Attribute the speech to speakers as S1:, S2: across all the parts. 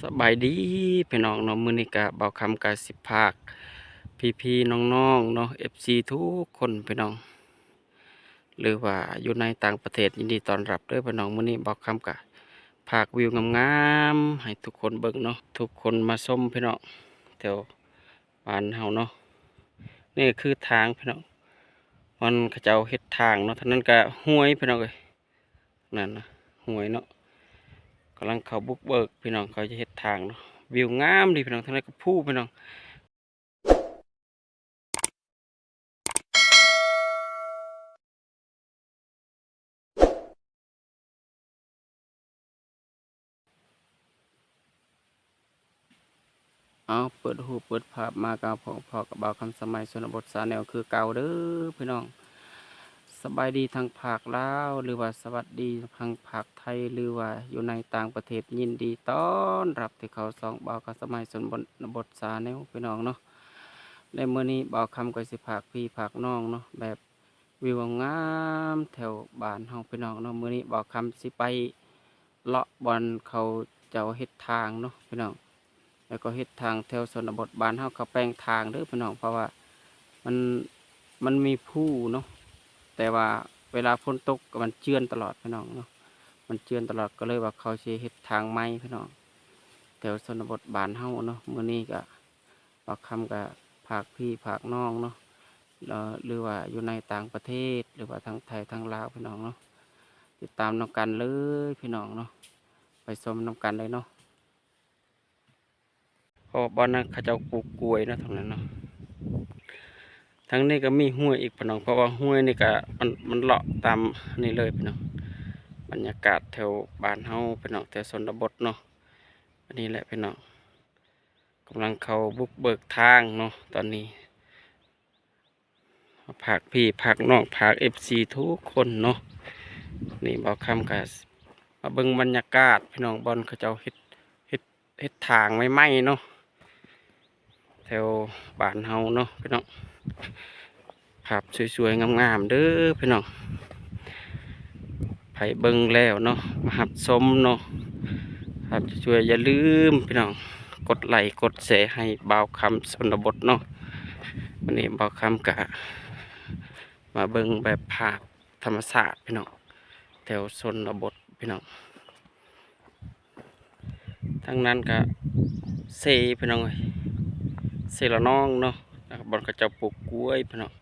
S1: สบายดีพี่น้องเนาะมื้อนี้ก็เบาคำกะสิพากพี่ๆน้องๆเนาะ FC ทุกคนพี่น้องหรือว่าอยู่ในต่างประเทศยินดีต้อนรับเด้อพี่น้องมื้อนี้เบาคำกะพากวิวงามๆให้ทุกคนเบิ่งเนาะทุกคนมาชมพี่น้องแถวบ้านเฮาเนาะนี่คือทางพี่น้องมันเขาเจ้าเฮ็ดทางเนาะทั้งนั้นก็ห้วยพี่น้องเอ้ยนั่นนะห้วยเนาะกำลังเขาบุกเบิกพี่น้องเขาจะเฮ็ดทางเนาะวิวงามดีพี่น้องทั้งนั้นก็ผู้พี่น้อง เอาเปิดหูเปิดภาพมากับพอกับบ่าวคำสมัยชนบทสาแนวคือเก่าเด้อพี่น้องสบายดีทางภาคลาวหรือว่าสวัสดีทางภาคไทยหรือว่าอยู่ในต่างประเทศยินดีต้อนรับที่เขาสองบ่าวคำสมัยชนบทสาแนวพี่น้องเนาะในมื้อนี้บ่าวคำก็สิภาคพี่ภาคน้องเนาะแบบวิวงามแถวบ้านเฮาพี่น้องเนาะมื้อนี้บ่าวคำสิไปเลาะบอนเขาเจ้าเฮ็ดทางเนาะพี่น้อง แล้วก็เฮ็ดทางแถวชนบทบ้านเฮาเขาแปลงทางเด้อพี่น้องเพราะว่ามันมันมีผู้เนาะแต่ว่าเวลาฝนตกก็มันเจือนตลอดพี่น้องเนาะมันเจือนตลอดก็เลยว่าเขาสิเฮ็ดทางใหม่พี่น้องแถวชนบทบ้านเฮาเนาะมื้อนี้ก็ปากคำก็ภาคพี่ภาคน้องเนาะหรือว่าอยู่ในต่างประเทศหรือว่าทางไทยทางลาวพี่น้องเนาะติดตามนำกันเลยพี่น้องเนาะไปชมนำกันเลยเนาะ เพราะบ้านนั้นเขาเจ้าปลูกกล้วยนะทางนั้นเนาะทั้งนี้ก็มีห้วยอีกพี่น้องเพราะว่าห้วยนี่ก็มันเลาะตามนี่เลยพี่น้องบรรยากาศแถวบ้านเฮาพี่น้องแถวชนบทเนาะอันนี้แหละพี่น้องกำลังเขาบุกเบิกทางเนาะตอนนี้ผากพี่ผากน้องผากFCทุกคนเนาะนี่บอกคำกับมาเบิ่งบรรยากาศพี่น้องบอลเขาเจ้าเฮ็ดทางไม่ไหมเนาะ แถวบ้านเฮาเนาะพี่น้องภาพสวยๆงามๆเด้อพี่น้องไผเบิ่งแล้วเนาะมาหับชมเนาะภาพสวยๆอย่าลืมพี่น้องกดไลค์กดแชร์ให้บ่าวคำชนบทเนาะวันนี้บ่าวคำกะมาเบิ่งแบบภาพธรรมชาติพี่น้องแถวชนบทพี่น้องทั้งนั้นก็เซพี่น้องเอ้ยเซละน้องเนาะบอนก็จะปลูกกล้วยพี่น้อง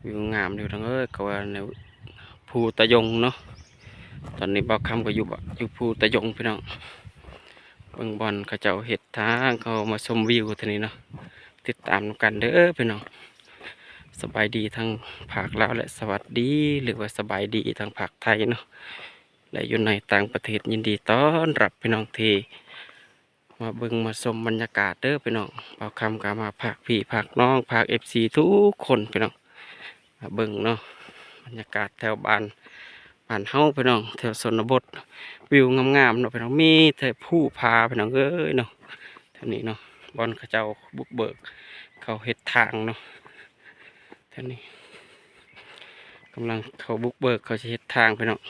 S1: วิวงามอยู่ทั้งเอ้ยเขาว่าแนวภูตะยงเนาะตอนนี้บ่าวคำก็อยู่ภูตะยงพี่น้องเบิ่งบอนเขาเจ้าเฮ็ดทางเขามาชมวิวทีนี้เนาะติดตามกันเด้อพี่น้องสบายดีทางภาคลาวและสวัสดีหรือว่าสบายดีทางภาคไทยเนาะและอยู่ในต่างประเทศยินดีต้อนรับพี่น้องที่มาเบิ่งมาชมบรรยากาศเด้อพี่น้องบ่าวคำก็มาภาคพี่ภาคน้องภาคFCทุกคนพี่น้องมาเบิ่งเนาะบรรยากาศแถวบ้านเฮาพี่น้องแถวชนบทวิวงามๆเนาะพี่น้องมีแต่ผู้พาพี่น้องเอ้ยเนาะแถวนี้เนาะบอนเขาเจ้าบุกเบิกเขาเฮ็ดทางเนาะแถวนี้กำลังเขาบุกเบิกเขาจะเฮ็ดทางพี่น้อง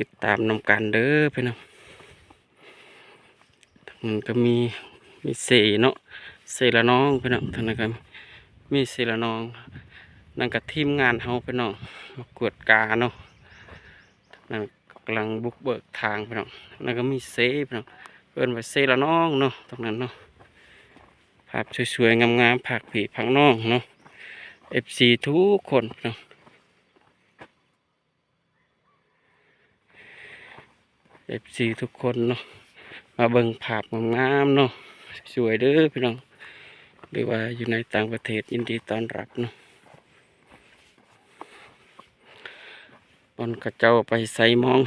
S1: ติดตามนำกันเด้อพี่น้องมันก็มีเสเนาะเสละน้องพี่น้องทางนั้นก็มีเสละน้องนั่นก็ทีมงานเฮาพี่น้องมากวดกาเนาะนั่นกำลังบุกเบิกทางพี่น้องนั่นก็มีเสพี่น้องเอิ้นว่าเสละน้องเนาะตรงนั้นเนาะภาพสวยๆงามๆผักผีผักน้องเนาะ FC ทุกคนเนาะ FC ทุกคนเนาะมาเบิ่งภาพงามๆเนาะสวยเด้อพี่น้องหรือว่าอยู่ในต่างประเทศยินดีต้อนรับเนาะบอนกระเจ้าไปใส่มอง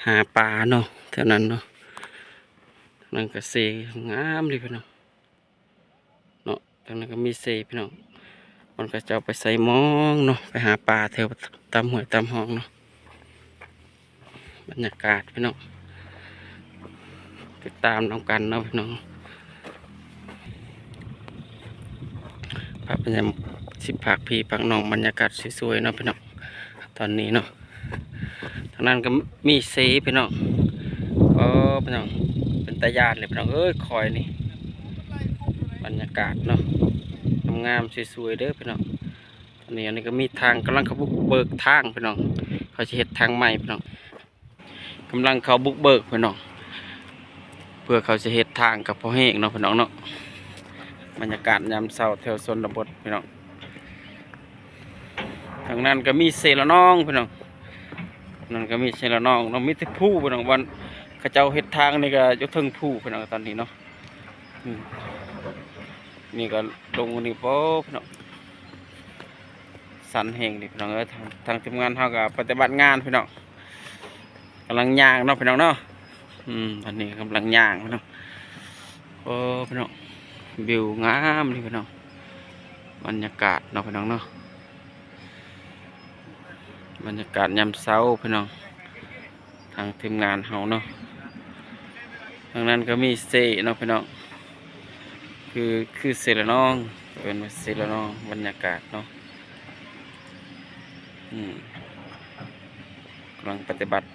S1: หาปลาเนาะเท่านั้นเนาะนั่นก็เซงามเลยพี่น้องเนาะตรงนั้นก็มีเซพี่น้องบอนกระเจ้าไปใส่มองเนาะไปหาปลาแถวตามห้วยตามห้องเนาะบรรยากาศพี่น้องติดตามน้องกันเนาะพี่น้องภาพบรรยากาศสิบผักพี่ผักน้องบรรยากาศสวยๆเนาะพี่น้องตอนนี้เนาะ ทางนั้นก็มีเสพี่น้องพี่น้องเป็นตาญาติเลยพี่น้องเอ้ยคอยนี่บรรยากาศเนาะงามๆสวยๆเด้อพี่น้องอันนี้ก็มีทางกำลังเขาบุกเบิกทางพี่น้องเขาจะเฮ็ดทางใหม่พี่น้องกำลังเขาบุกเบิกพี่น้องเพื่อเขาจะเฮ็ดทางกับพ่อแห้งเนาะพี่น้องเนาะบรรยากาศยามเช้าแถวชนบทพี่น้องทางนั้นก็มีเสละน้องพี่น้องนั่นก็มีเสละน้องน้องมีแต่ผู้พี่น้องวันเขาเจ้าเฮ็ดทางนี่ก็ยกถึงผู้พี่น้องตอนนี้เนาะนี่ก็ลงนี่โป๊พี่น้องสันแห่งนี่พี่น้องทางทีมงานเขาก็ปฏิบัติงานพี่น้องกำลังย่างเนาะพี่น้องเนาะตอนนี้กำลังย่างพี่น้องพี่น้องวิวงามนี่พี่น้องบรรยากาศเนาะพี่น้องเนาะบรรยากาศยามเช้าพี่น้องทางทีมงานเขาเนาะทางนั้นก็มีเสเนาะพี่น้องคือเสละน้องเป็นเสละน้องบรรยากาศเนาะกำลังปฏิบัติ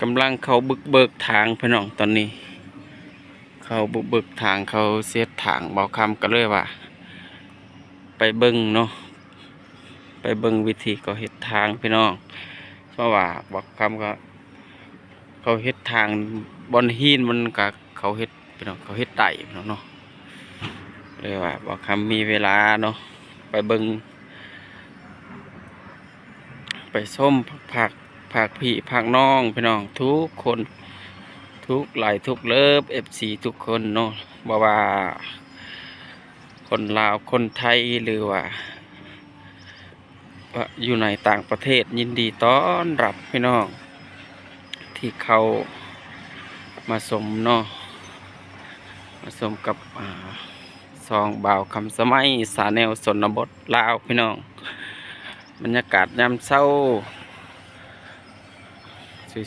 S1: กำลังเขาบุกเบิกทางพี่น้องตอนนี้เขาบุกเบิกทางเขาเสียทางเบาคำก็เลยว่าไปเบิ้งเนาะไปเบิ้งวิธีเขาเฮ็ดทางพี่น้องเพราะว่าบอกคำก็เขาเฮ็ดทางบอนหินมันกับเขาเฮ็ดพี่น้องเขาเฮ็ดไต่พี่น้องเนาะเลยว่าบอกคำมีเวลาเนาะไปเบิ้งไปส้มผักพี่ผักน้องพี่น้องทุกคนทุกหลายทุกเลิฟFCทุกคนเนาะบอกว่าคนลาวคนไทยหรือว่าอยู่ในต่างประเทศยินดีต้อนรับพี่น้องที่เขามาสมเนาะมาสมกับซองบ่าวคำสมัยสาแนวสนบทลาวพี่น้องบรรยากาศยามเช้า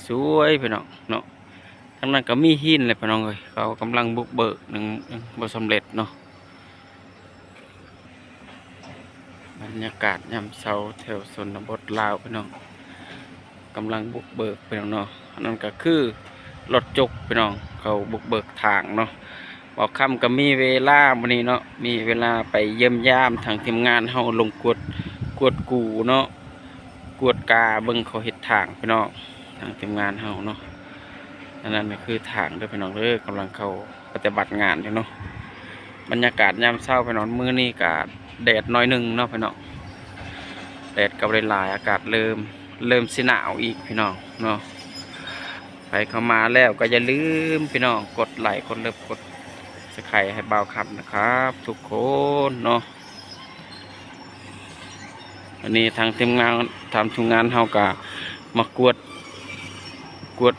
S1: สวยๆพี่น้องเนาะทั้งนั้นก็มีหินเลยพี่น้องเลยเขากำลังบุกเบิกหนึ่งบ่สำเร็จเนาะบรรยากาศยามเช้าแถวชนบทลาวพี่น้องกำลังบุกเบิกพี่น้องเนาะนั่นก็คือรถจกพี่น้องเขาบุกเบิกทางเนาะบอกคำก็มีเวลาวันนี้เนาะมีเวลาไปเยี่ยมยามทางทีมงานเฮาลงกวดกูเนาะกวดกาเบิ่งเขาเฮ็ดทางพี่น้องทางทีมงานเฮาเนาะนั่นก็คือทางเด้อพี่น้องเด้อกำลังเข้าปฏิบัติงานอยู่เนาะบรรยากาศยามเช้าพี่น้องมื้อนี้ก็แดดน้อยหนึ่งเนาะพี่น้องแดดกับหลายๆอากาศเริ่มสิหนาวอีกพี่น้องเนาะไปเข้ามาแล้วก็อย่าลืมพี่น้องกดไลค์กดเลิฟกดซับสไครบ์ให้บ่าวคำนะครับทุกคนเนาะอันนี้ทางทีมงานเฮาก็มากวด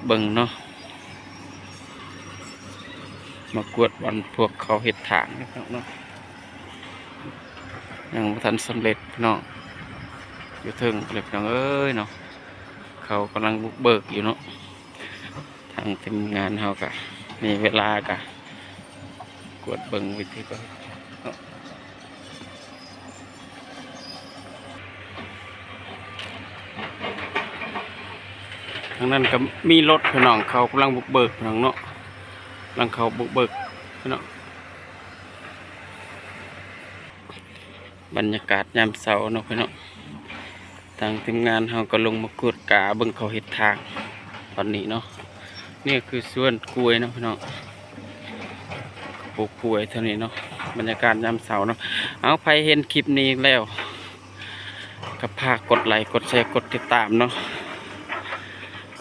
S1: เบิ่งเนาะมากวดวันพวกเขาเฮ็ดทางนะครับเนาะยังบ่ทันสำเร็จพี่น้องอยู่ถึงเลยพี่น้องเอ้ยเนาะเขากำลังบุกเบิกอยู่เนาะทางทีมงานเฮาก็มีเวลาก็กวดเบิ่งวิธีก็ทางนั้นก็มีรถพี่น้องเขากำลังบุกเบิกพี่น้องเนาะกำลังเขาบุกเบิกพี่น้องบรรยากาศยามเช้าเนาะพี่น้องทางทีมงานเขาก็ลงมากวดกาเบิ่งเขาเฮ็ดทางตอนนี้เนาะนี่คือสวนกล้วยเนาะพี่น้องปลูกกล้วยเท่านี้เนาะบรรยากาศยามเช้าเนาะเอาใครเห็นคลิปนี้แล้วก็พากดไลค์กดแชร์กดติดตามเนาะ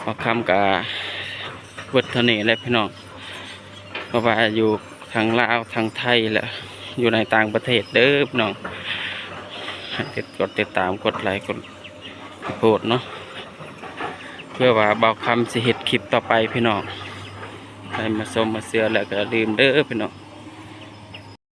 S1: พอคำกับเวิร์ดเท่านี้เลยพี่น้องเพราะว่าอยู่ทางลาวทางไทยแหละอยู่ในต่างประเทศเด้อพี่น้องกดติดตามกดไลค์กดโพสเนาะเพื่อว่าบ่าวคำสิเฮ็ดคลิปต่อไปพี่น้องใครมาชมมาเสือแล้วก็ลืมเด้อพี่น้อง